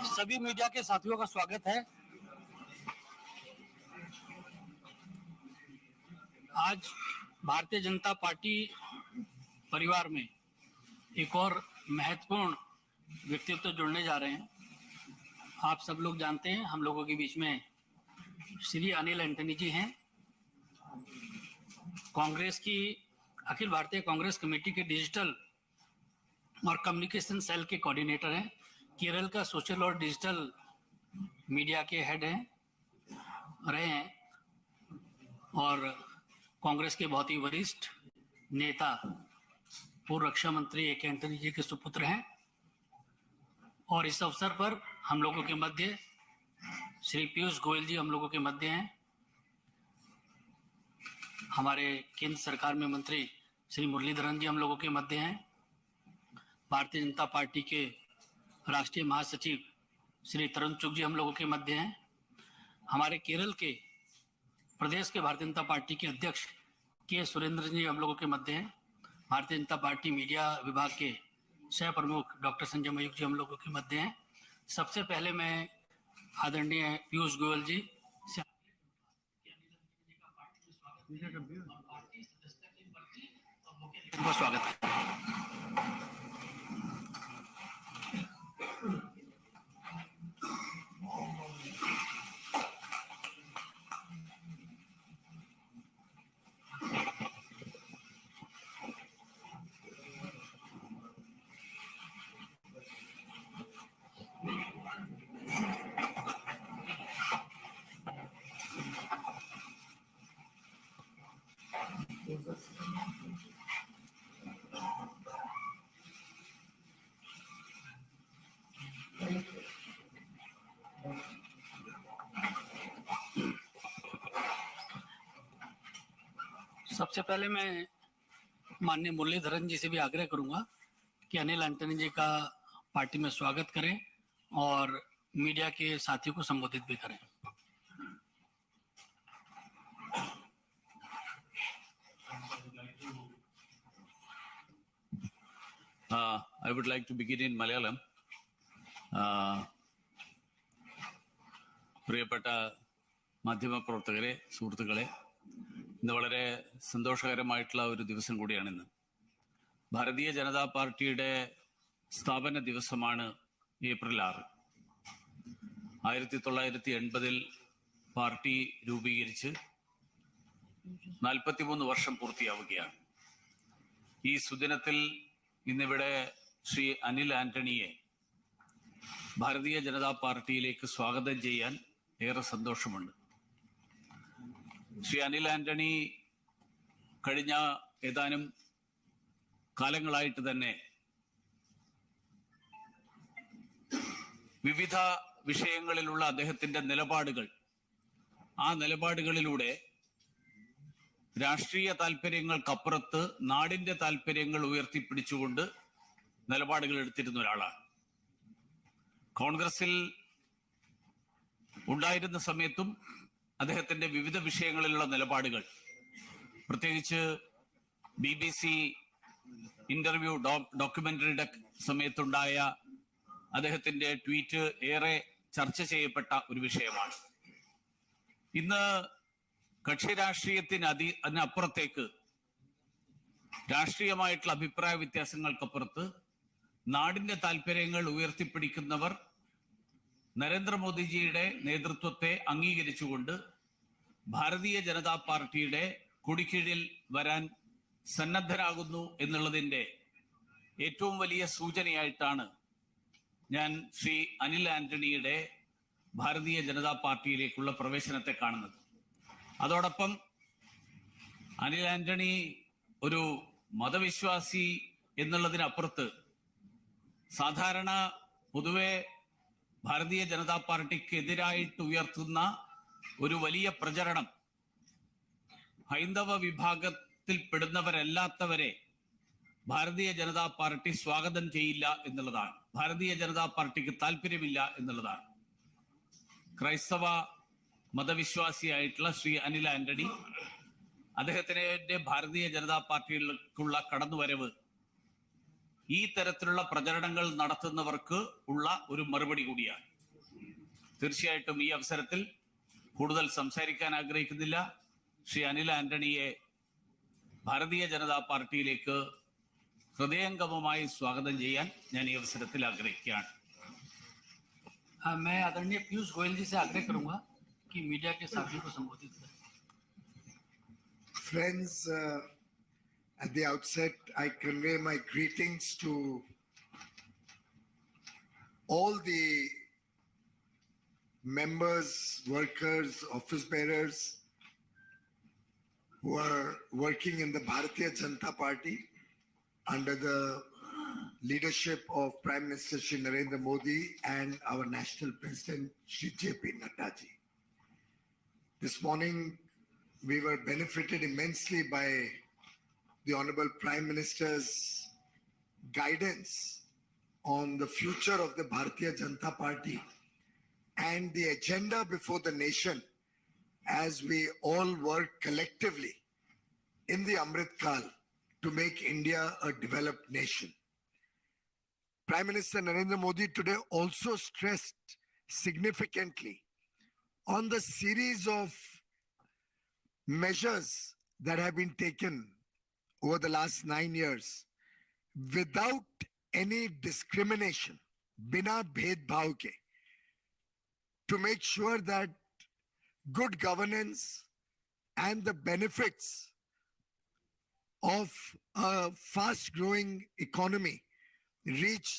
सभी मीडिया के साथियों का स्वागत है। आज भारतीय जनता पार्टी परिवार में एक और महत्वपूर्ण व्यक्तित्व जुड़ने जा रहे हैं। आप सब लोग जानते हैं, हम लोगों के बीच में श्री अनिल एंटनी जी हैं। कांग्रेस की अखिल भारतीय कांग्रेस कमेटी के डिजिटल और कम्युनिकेशन सेल के कोऑर्डिनेटर हैं। केरल का सोशल और डिजिटल मीडिया के हेड रहे हैं और कांग्रेस के बहुत ही वरिष्ठ नेता पूर्व रक्षा मंत्री AK एंटनी जी के सुपुत्र हैं। और इस अवसर पर हम लोगों के मध्य श्री पीयूष गोयल जी हम लोगों के मध्य हैं। हमारे केंद्र सरकार में मंत्री श्री मुरलीधरन जी हम लोगों के मध्य हैं। भारतीय जनता पार्टी के राष्ट्रीय महासचिव श्री तरुण चुग जी हम लोगों के मध्य हैं। हमारे केरल के प्रदेश के भारतीय जनता पार्टी के अध्यक्ष के सुरेंद्र जी हम लोगों के मध्य हैं। भारतीय जनता पार्टी मीडिया विभाग के सह प्रमुख डॉक्टर संजय मयूख जी हम लोगों के मध्य हैं। सबसे पहले मैं आदरणीय पीयूष गोयल जी से स्वागत है। सबसे पहले मैं माननीय मुरलीधरन जी से भी आग्रह करूंगा कि अनिल एंटनी जी का पार्टी में स्वागत करें और मीडिया के साथियों को संबोधित भी करें। I would like to begin in Malayalam. പ്രിയപ്പെട്ട മാധ്യമപ്രവർത്തകരെ, സുഹൃത്തുക്കളെ, ഇന്ന് വളരെ സന്തോഷകരമായിട്ടുള്ള ഒരു ദിവസം കൂടിയാണിന്ന്. ഭാരതീയ ജനതാ പാർട്ടിയുടെ സ്ഥാപന ദിവസമാണ് ഏപ്രിൽ 6. 1980 പാർട്ടി രൂപീകരിച്ച് 43 വർഷം പൂർത്തിയാവുകയാണ്. ഈ സുദിനത്തിൽ ഇന്നിവിടെ ശ്രീ അനിൽ ആന്റണിയെ ഭാരതീയ ജനതാ പാർട്ടിയിലേക്ക് സ്വാഗതം ചെയ്യാൻ ഏറെ സന്തോഷമുണ്ട്. ശ്രീ അനിൽ ആന്റണി കഴിഞ്ഞ ഏതാനും കാലങ്ങളായിട്ട് തന്നെ വിവിധ വിഷയങ്ങളിലുള്ള അദ്ദേഹത്തിന്റെ നിലപാടുകൾ, ആ നിലപാടുകളിലൂടെ രാഷ്ട്രീയ താല്പര്യങ്ങൾക്കപ്പുറത്ത് നാടിന്റെ താല്പര്യങ്ങൾ ഉയർത്തിപ്പിടിച്ചുകൊണ്ട് നിലപാടുകൾ എടുത്തിരുന്ന ഒരാളാണ്. കോൺഗ്രസിൽ ഉണ്ടായിരുന്ന സമയത്തും അദ്ദേഹത്തിന്റെ വിവിധ വിഷയങ്ങളിലുള്ള നിലപാടുകൾ, പ്രത്യേകിച്ച് BBC ഇന്റർവ്യൂ ഡോക്യുമെന്ററിയുടെ സമയത്തുണ്ടായ അദ്ദേഹത്തിന്റെ ട്വീറ്റ് ഏറെ ചർച്ച ചെയ്യപ്പെട്ട ഒരു വിഷയമാണ്. ഇന്ന് കക്ഷി രാഷ്ട്രീയത്തിനപ്പുറത്തേക്ക്, രാഷ്ട്രീയമായിട്ടുള്ള അഭിപ്രായ വ്യത്യാസങ്ങൾക്കപ്പുറത്ത് നാടിന്റെ താല്പര്യങ്ങൾ ഉയർത്തിപ്പിടിക്കുന്നവർ നരേന്ദ്രമോദിജിയുടെ നേതൃത്വത്തെ അംഗീകരിച്ചുകൊണ്ട് ഭാരതീയ ജനതാ പാർട്ടിയുടെ കൊടിക്കീഴിൽ വരാൻ സന്നദ്ധരാകുന്നു എന്നുള്ളതിന്റെ ഏറ്റവും വലിയ സൂചനയായിട്ടാണ് ഞാൻ ശ്രീ അനിൽ ആന്റണിയുടെ ഭാരതീയ ജനതാ പാർട്ടിയിലേക്കുള്ള പ്രവേശനത്തെ കാണുന്നത്. അതോടൊപ്പം അനിൽ ആന്റണി ഒരു മതവിശ്വാസി എന്നുള്ളതിനപ്പുറത്ത് സാധാരണ പൊതുവെ ഭാരതീയ ജനതാ പാർട്ടിക്ക് എതിരായിട്ട് ഉയർത്തുന്ന ഒരു വലിയ പ്രചരണം, ഹൈന്ദവ വിഭാഗത്തിൽ പെടുന്നവരല്ലാത്തവരെ ഭാരതീയ ജനതാ പാർട്ടി സ്വാഗതം ചെയ്യില്ല എന്നുള്ളതാണ്. ഭാരതീയ ജനതാ പാർട്ടിക്ക് താല്പര്യമില്ല എന്നുള്ളതാണ്. ക്രൈസ്തവ മതവിശ്വാസിയായിട്ടുള്ള ശ്രീ അനിൽ ആന്റണി അദ്ദേഹത്തിന്റെ ഭാരതീയ ജനതാ പാർട്ടിയിലേക്കുള്ള കടന്നുവരവ് ഈ തരത്തിലുള്ള പ്രചരണങ്ങൾ നടത്തുന്നവർക്ക് ഉള്ള ഒരു മറുപടി കൂടിയാണ്. തീർച്ചയായിട്ടും ഈ അവസരത്തിൽ കൂടുതൽ സംസാരിക്കാൻ ആഗ്രഹിക്കുന്നില്ല. ശ്രീ അനിൽ ആന്റണിയെ ഭാരതീയ ജനതാ പാർട്ടിയിലേക്ക് ഹൃദയംഗമമായി സ്വാഗതം ചെയ്യാൻ ഞാൻ ഈ അവസരത്തിൽ ആഗ്രഹിക്കുകയാണ്. मैं आदरणीय पीयूष गोयल जी से आग्रह करूंगा कि मीडिया के साथियों को संबोधित करें. Friends, at the outset, I convey my greetings to all the members, workers, office bearers who are working in the Bharatiya Janata Party under the leadership of Prime Minister Shri Narendra Modi and our National President Shri JP Nadda ji. This morning, we were benefited immensely by the Honorable Prime Minister's guidance on the future of the Bharatiya Janata Party and the agenda before the nation as we all work collectively in the Amrit Kal to make India a developed nation. Prime Minister Narendra Modi today also stressed significantly on the series of measures that have been taken over the last 9 years without any discrimination, bina bhed bhav ke, to make sure that good governance and the benefits of a fast growing economy reach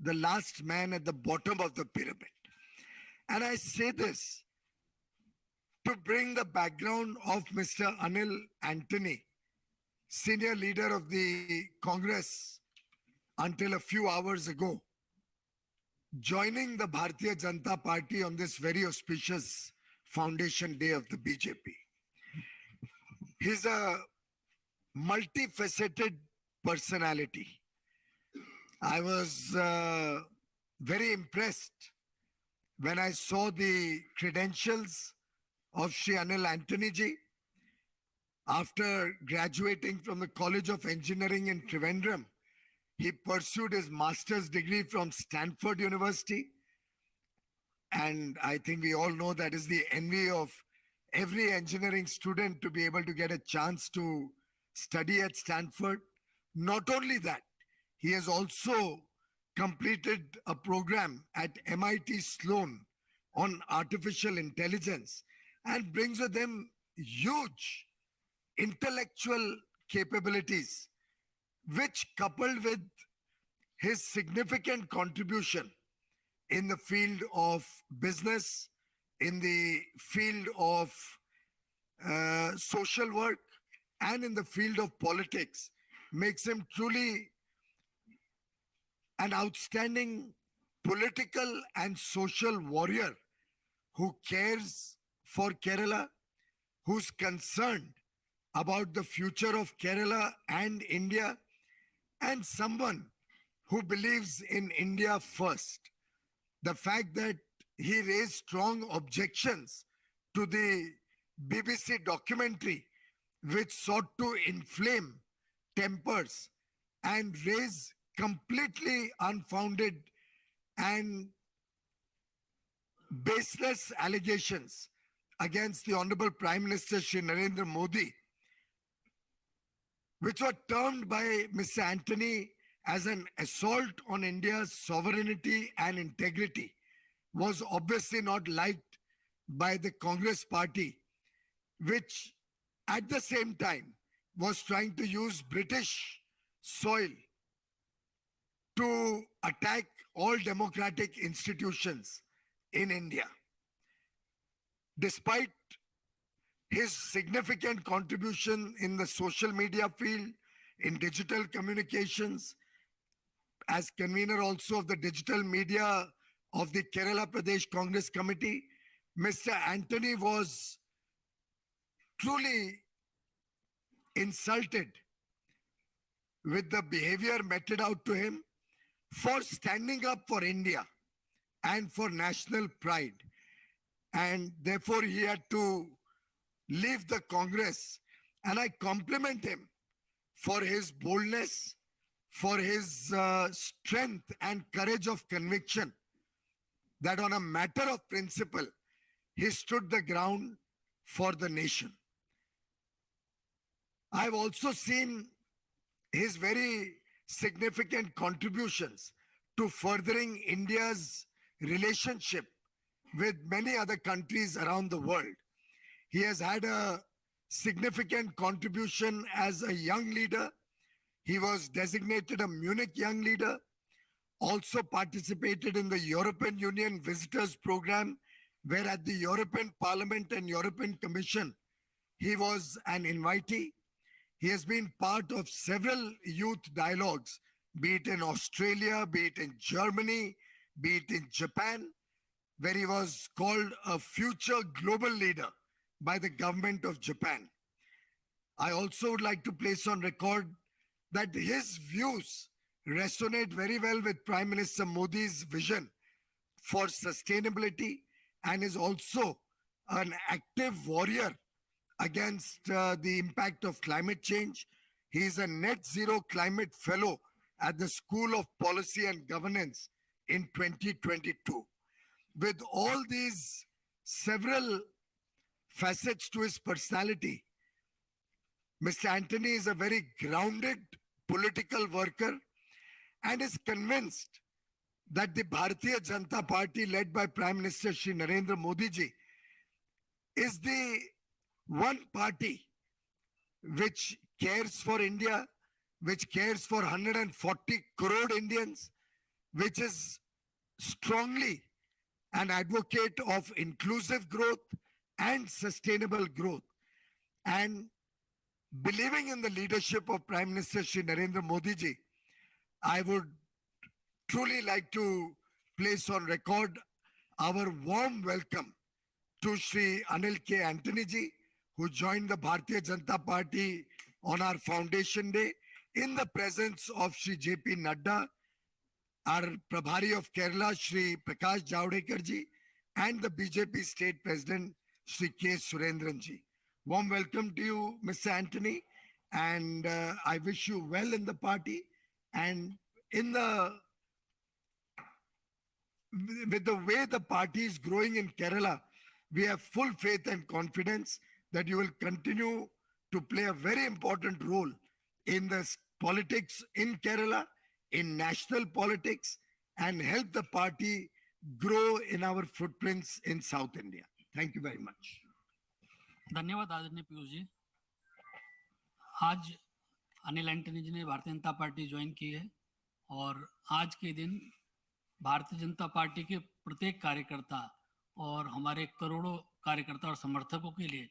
the last man at the bottom of the pyramid. And I say this to bring the background of Mr. Anil Antony, senior leader of the Congress until a few hours ago, joining the Bharatiya Janata Party on this very auspicious foundation day of the BJP. He's a multifaceted personality. I was very impressed when I saw the credentials of Shri Anil Antony ji. After graduating from the College of Engineering in Trivandrum, he pursued his master's degree from Stanford University. And I think we all know that is the envy of every engineering student to be able to get a chance to study at Stanford. Not only that, he has also completed a program at MIT Sloan on artificial intelligence and brings with him huge intellectual capabilities, which coupled with his significant contribution in the field of business, in the field of social work, and in the field of politics, makes him truly an outstanding political and social warrior who cares for Kerala, who's concerned about the future of Kerala and India, and someone who believes in India first. The fact that he raised strong objections to the BBC documentary which sought to inflame tempers and raise completely unfounded and baseless allegations against the Honorable Prime Minister Shri Narendra Modi, which were termed by Mr. Antony as an assault on India's sovereignty and integrity, was obviously not liked by the Congress party, which at the same time was trying to use British soil to attack all democratic institutions in India. Despite his significant contribution in the social media field, in digital communications, as convener also of the digital media of the Kerala Pradesh Congress Committee, Mr. Antony was truly insulted with the behavior meted out to him for standing up for India and for national pride. And therefore he had to leave the Congress. And I compliment him for his boldness, for his strength and courage of conviction that on a matter of principle, he stood the ground for the nation. I've also seen his very significant contributions to furthering India's relationship with many other countries around the world. He has had a significant contribution as a young leader. He was designated a Munich Young Leader, also participated in the European Union Visitors Program, where at the European Parliament and European Commission, he was an invitee. He has been part of several youth dialogues, be it in Australia, be it in Germany, be it in Japan, where he was called a future global leader by the government of Japan. I also would like to place on record that his views resonate very well with Prime Minister Modi's vision for sustainability and is also an active warrior against the impact of climate change. He is a net zero climate fellow at the School of Policy and Governance in 2022. With all these several facets to his personality, Mr. Antony is a very grounded political worker and is convinced that the Bharatiya Janata Party led by Prime Minister Shri Narendra Modi ji is the one party which cares for India, which cares for 140 crore Indians, which is strongly an advocate of inclusive growth and sustainable growth. And believing in the leadership of Prime Minister Shri Narendra Modi ji, I would truly like to place on record our warm welcome to Shri Anil Antony ji, who joined the Bharatiya Janata Party on our foundation day in the presence of Shri J.P. Nadda, our Prabhari of Kerala, Shri Prakash Javadekar ji, and the BJP State President, Shri K. Surendran ji. Warm welcome to you, Mr. Antony, and I wish you well in the party. And with the way the party is growing in Kerala, we have full faith and confidence that you will continue to play a very important role in the politics in Kerala, in national politics, and help the party grow in our footprints in South India. Thank you very much. धन्यवाद आदरणीय पीयूष जी। आज Anil Antony जी ने Bharatiya Janata party join की है और आज के दिन भारतीय जनता पार्टी के प्रत्येक कार्यकर्ता और हमारे करोड़ों कार्यकर्ता और समर्थकों के लिए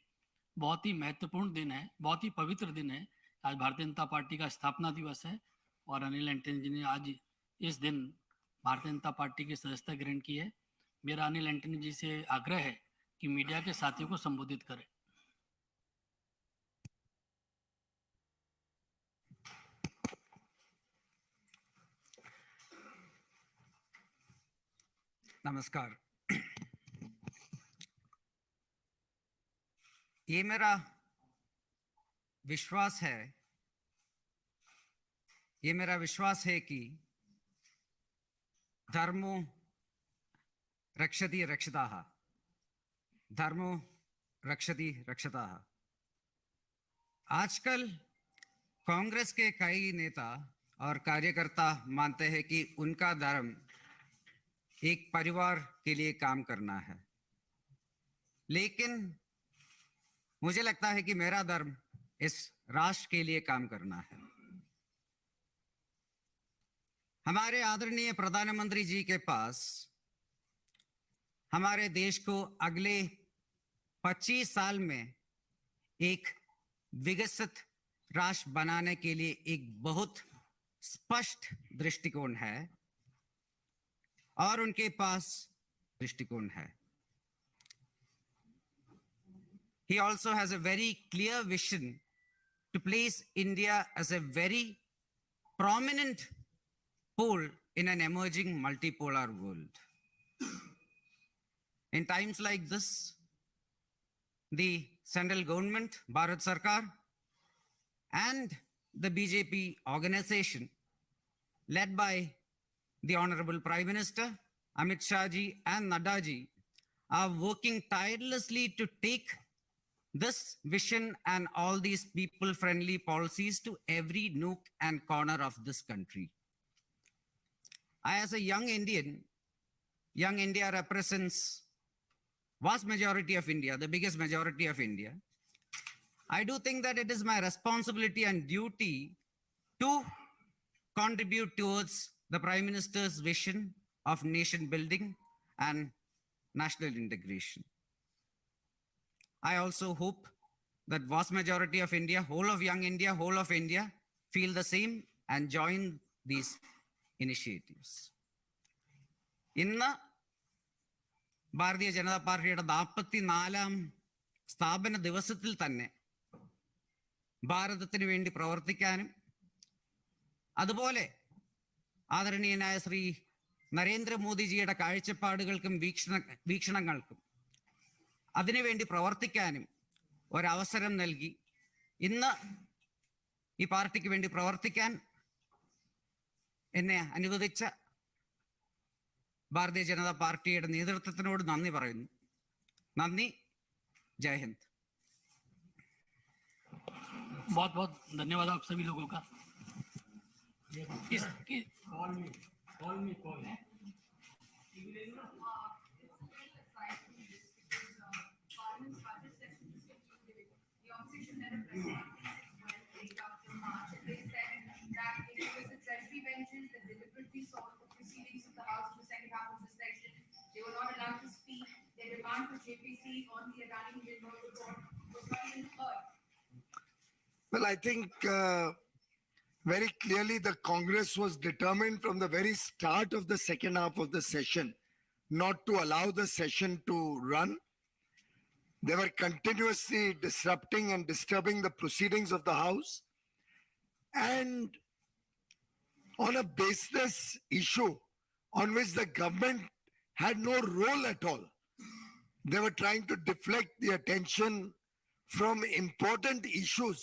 बहुत ही महत्वपूर्ण दिन है, बहुत ही पवित्र दिन है। आज भारतीय जनता पार्टी का स्थापना दिवस है और अनिल एंटनी जी ने आज इस दिन भारतीय जनता पार्टी की सदस्यता ग्रहण की है। मेरा अनिल एंटनी जी से आग्रह है कि मीडिया के साथियों को संबोधित करें। नमस्कार। ये मेरा विश्वास है कि धर्मो रक्षति रक्षिताः, धर्मो रक्षति रक्षिताः। आजकल कांग्रेस के कई नेता और कार्यकर्ता मानते हैं कि उनका धर्म एक परिवार के लिए काम करना है, लेकिन मुझे लगता है कि मेरा धर्म इस राष्ट्र के लिए काम करना है। हमारे आदरणीय प्रधानमंत्री जी के पास हमारे देश को अगले 25 साल में एक विकसित राष्ट्र बनाने के लिए एक बहुत स्पष्ट दृष्टिकोण है और उनके पास दृष्टिकोण है। He also has a very clear vision to place India as a very prominent pole in an emerging multipolar world. In times like this, the central government, Bharat Sarkar, and the BJP organization led by the Honorable Prime Minister, Amit Shah ji and Nadda ji, are working tirelessly to take this vision and all these people-friendly policies to every nook and corner of this country. I, as a young Indian, young India represents vast majority of India, the biggest majority of India. I do think that it is my responsibility and duty to contribute towards the Prime Minister's vision of nation building and national integration. I also hope that vast majority of India, whole of young India, whole of India feel the same and join these initiatives. ഇന്ന് ഭാരതീയ ജനതാ പാർട്ടിയുടെ 44-ാം സ്ഥാപന ദിവസത്തിൽ തന്നെ ഭാരതത്തിന് വേണ്ടി പ്രവർത്തിക്കാനും അതുപോലെ ആദരണീയനായ ശ്രീ നരേന്ദ്രമോദിജിയുടെ കാഴ്ചപ്പാടുകൾക്കും വീക്ഷണങ്ങൾക്കും അതിനുവേണ്ടി പ്രവർത്തിക്കാനും ഒരവസരം നൽകി ഇന്ന് ഈ പാർട്ടിക്ക് വേണ്ടി പ്രവർത്തിക്കാൻ എന്നെ അനുവദിച്ച ഭാരതീയ ജനതാ പാർട്ടിയുടെ നേതൃത്വത്തിനോട് നന്ദി പറയുന്നു. നന്ദി. जय हिंद. बहुत बहुत धन्यवाद आप सभी लोगों का. इसके They were not allowed to speak. Their demand for JPC on the Adani report was not even heard. Well, I think very clearly the Congress was determined from the very start of the second half of the session not to allow the session to run. They were continuously disrupting and disturbing the proceedings of the House. And on a baseless issue on which the government had no role at all, they were trying to deflect the attention from important issues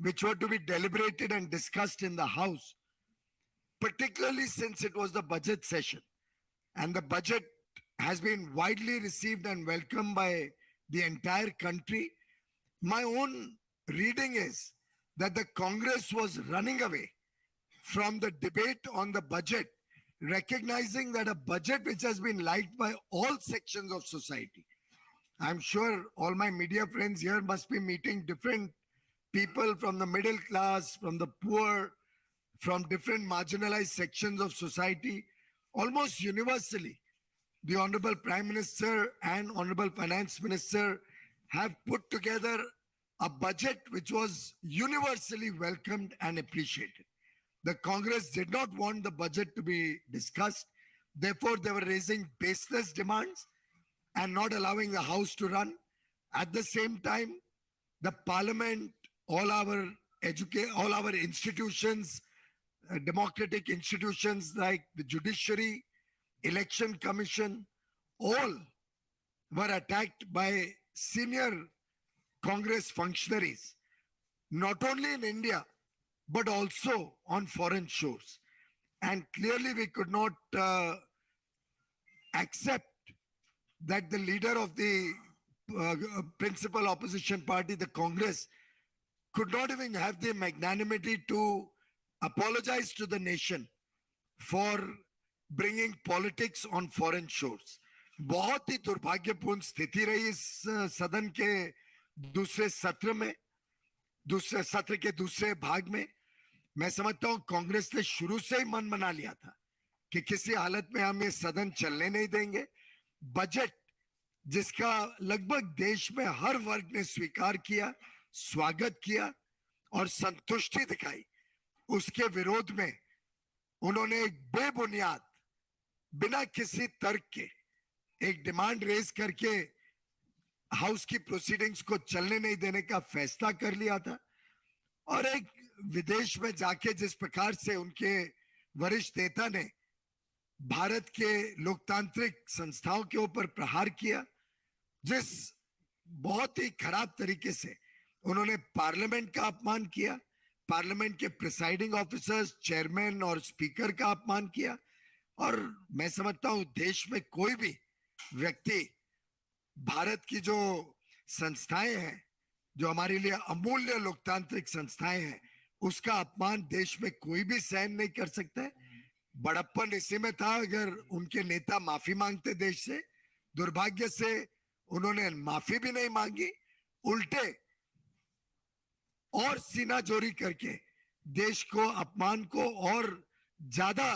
which were to be deliberated and discussed in the House, particularly since it was the budget session. And the budget has been widely received and welcomed by the entire country. My own reading is that the Congress was running away from the debate on the budget, recognizing that a budget which has been liked by all sections of society. I'm sure all my media friends here must be meeting different people from the middle class, from the poor, from different marginalized sections of society. Almost universally, the Honorable Prime Minister and Honorable Finance Minister have put together a budget which was universally welcomed and appreciated. The Congress did not want the budget to be discussed. Therefore, they were raising baseless demands and not allowing the House to run. At the same time, the Parliament, all our institutions, democratic institutions like the Judiciary, Election Commission, all were attacked by senior Congress functionaries, not only in India, but also on foreign shores. And clearly we could not accept that the leader of the principal opposition party, the Congress, could not even have the magnanimity to apologize to the nation for bringing politics on foreign shores. बहुत ही दुर्भाग्यपूर्ण स्थिति रही इस सदन के दूसरे सत्र के दूसरे भाग में. मैं समझता हूं कांग्रेस ने शुरू से ही मन बना लिया था कि किसी हालत में हम ये सदन चलने नहीं देंगे. बजट जिसका लगभग देश में हर वर्ग ने स्वीकार किया, स्वागत किया और संतुष्टि दिखाई, उसके विरोध में उन्होंने एक बेबुनियाद, बिना किसी तर्क के एक डिमांड रेज करके हाउस की प्रोसीडिंग्स को चलने नहीं देने का फैसला कर लिया था. और एक विदेश में जाके जिस प्रकार से उनके वरिष्ठ नेता ने भारत के लोकतांत्रिक संस्थाओं के ऊपर प्रहार किया, जिस बहुत ही खराब तरीके से उन्होंने पार्लियामेंट का अपमान किया, पार्लियामेंट के प्रिसाइडिंग ऑफिसर्स, चेयरमैन और स्पीकर का अपमान किया। और मैं समझता हूं देश में कोई भी व्यक्ति भारत की जो संस्थाएं हैं, जो हमारे लिए अमूल्य लोकतांत्रिक संस्थाएं हैं, उसका अपमान देश में कोई भी सहन नहीं कर सकता है। बड़प्पन इसी में था अगर उनके नेता माफी मांगते देश से। दुर्भाग्य से उन्होंने माफी भी नहीं मांगी, उल्टे और सीना जोरी करके देश को अपमान को और ज्यादा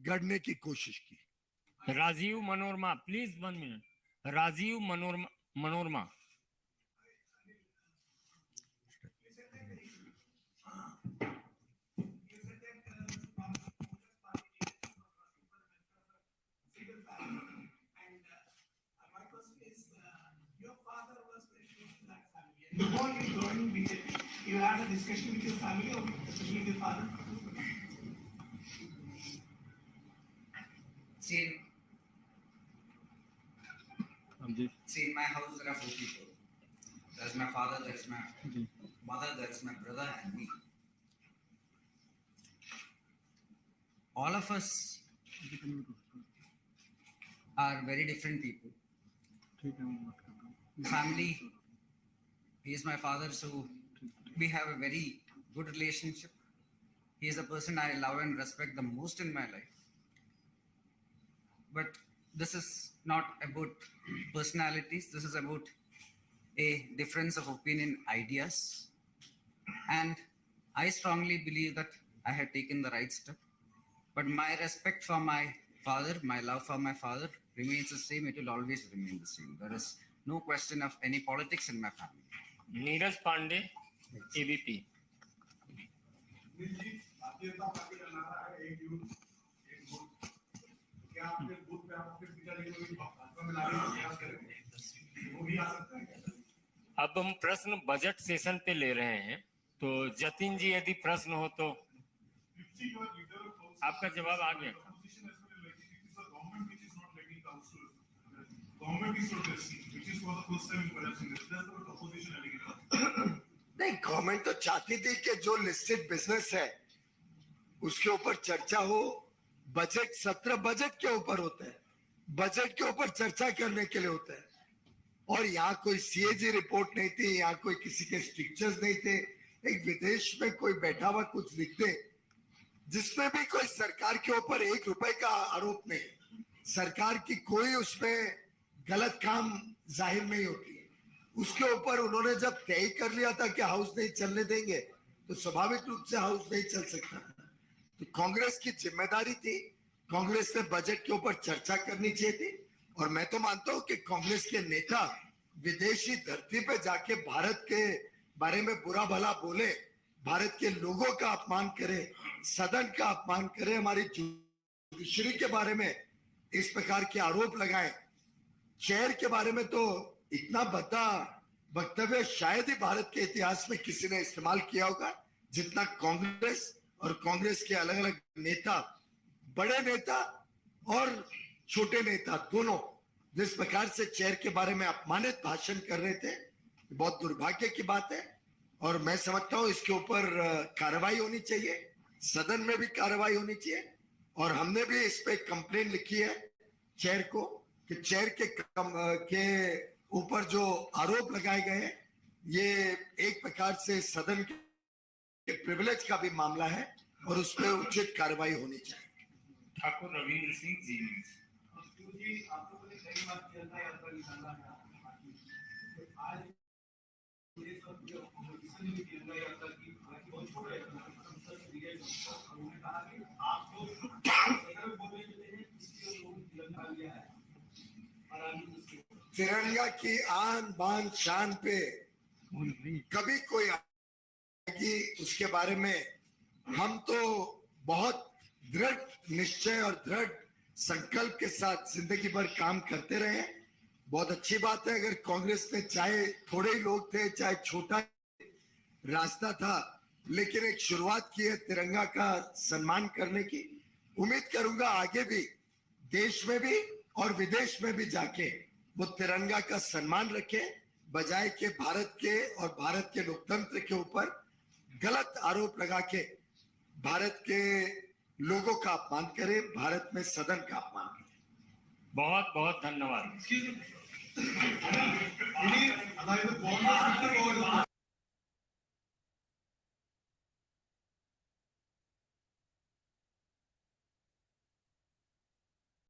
गढ़ने की कोशिश की। Rajiv Manorama, please 1 minute. Rajiv Manorama. Before you joined BJP, you had a discussion with your family or especially with your father? See, in my house there are 4 people. There's my father, there's my mother, there's my brother and me. All of us are very different people. Family, he is my father, so we have a very good relationship. He is a person I love and respect the most in my life. But this is not about personalities, this is about a difference of opinion, ideas. And I strongly believe that I have taken the right step. But my respect for my father, my love for my father remains the same. It will always remain the same. There is no question of any politics in my family. Neeraj Pandey, ABP. अब हम प्रश्न budget session पे ले रहे हैं, तो जतिन जी यदि प्रश्न हो तो आपका जवाब आ गया। नहीं, गवर्नमेंट तो चाहती थी कि जो लिस्टेड बिजनेस है उसके ऊपर चर्चा हो। बजट सत्र बजट के ऊपर होता है, बजट के ऊपर चर्चा करने के लिए होता है। और यहाँ कोई सीएजी रिपोर्ट नहीं थी, यहाँ कोई किसी के स्ट्रिक्चर्स नहीं थे। एक विदेश में कोई बैठा हुआ कुछ लिख दे जिसमें भी कोई सरकार के ऊपर 1 रुपए का आरोप नहीं, सरकार की कोई उसमें गलत काम जाहिर नहीं होती है, उसके ऊपर उन्होंने जब तय कर लिया था कि हाउस नहीं चलने देंगे, तो स्वाभाविक रूप से हाउस नहीं चल सकता। तो कांग्रेस की जिम्मेदारी थी, कांग्रेस ने बजट के ऊपर चर्चा करनी चाहिए थी। और मैं तो मानता हूं कि कांग्रेस के नेता विदेशी धरती पे जाके भारत के बारे में बुरा भला बोले, भारत के लोगों का अपमान करे, सदन का अपमान करे, हमारी जुडिशरी के बारे में इस प्रकार के आरोप लगाएं। चेयर के बारे में तो इतना भद्दा वक्तव्य शायद ही भारत के इतिहास में किसी ने इस्तेमाल किया होगा जितना कांग्रेस और कांग्रेस के अलग अलग नेता, बड़े नेता और छोटे नेता दोनों जिस प्रकार से चेयर के बारे में अपमानित भाषण कर रहे थे, बहुत दुर्भाग्य की बात है। और मैं समझता हूं इसके ऊपर कार्रवाई होनी चाहिए, सदन में भी कार्रवाई होनी चाहिए। और हमने भी इस पे कंप्लेन लिखी है चेयर को कि चेयर के ऊपर जो आरोप लगाए गए हैं ये एक प्रकार से सदन के प्रिविलेज का भी मामला है और उस पर उचित कार्रवाई होनी चाहिए। ठाकुर रविंद्र सिंह जी। तिरंगा की आन बान शान पे कभी कोई आएगी उसके बारे में हम तो बहुत दृढ़ निश्चय और दृढ़ संकल्प के साथ जिंदगी भर काम करते रहे। बहुत अच्छी बात है अगर कांग्रेस ने, चाहे थोड़े ही लोग थे, चाहे छोटा रास्ता था, लेकिन एक शुरुआत की है तिरंगा का सम्मान करने की। उम्मीद करूंगा आगे भी देश में भी और विदेश में भी जाके वो तिरंगा का सम्मान रखे, बजाय के भारत के और भारत के लोकतंत्र के ऊपर गलत आरोप लगा के भारत के लोगों का अपमान करे, भारत में सदन का अपमान करे। बहुत बहुत धन्यवाद। ഇനി അതായത് കോൺഗ്രസ്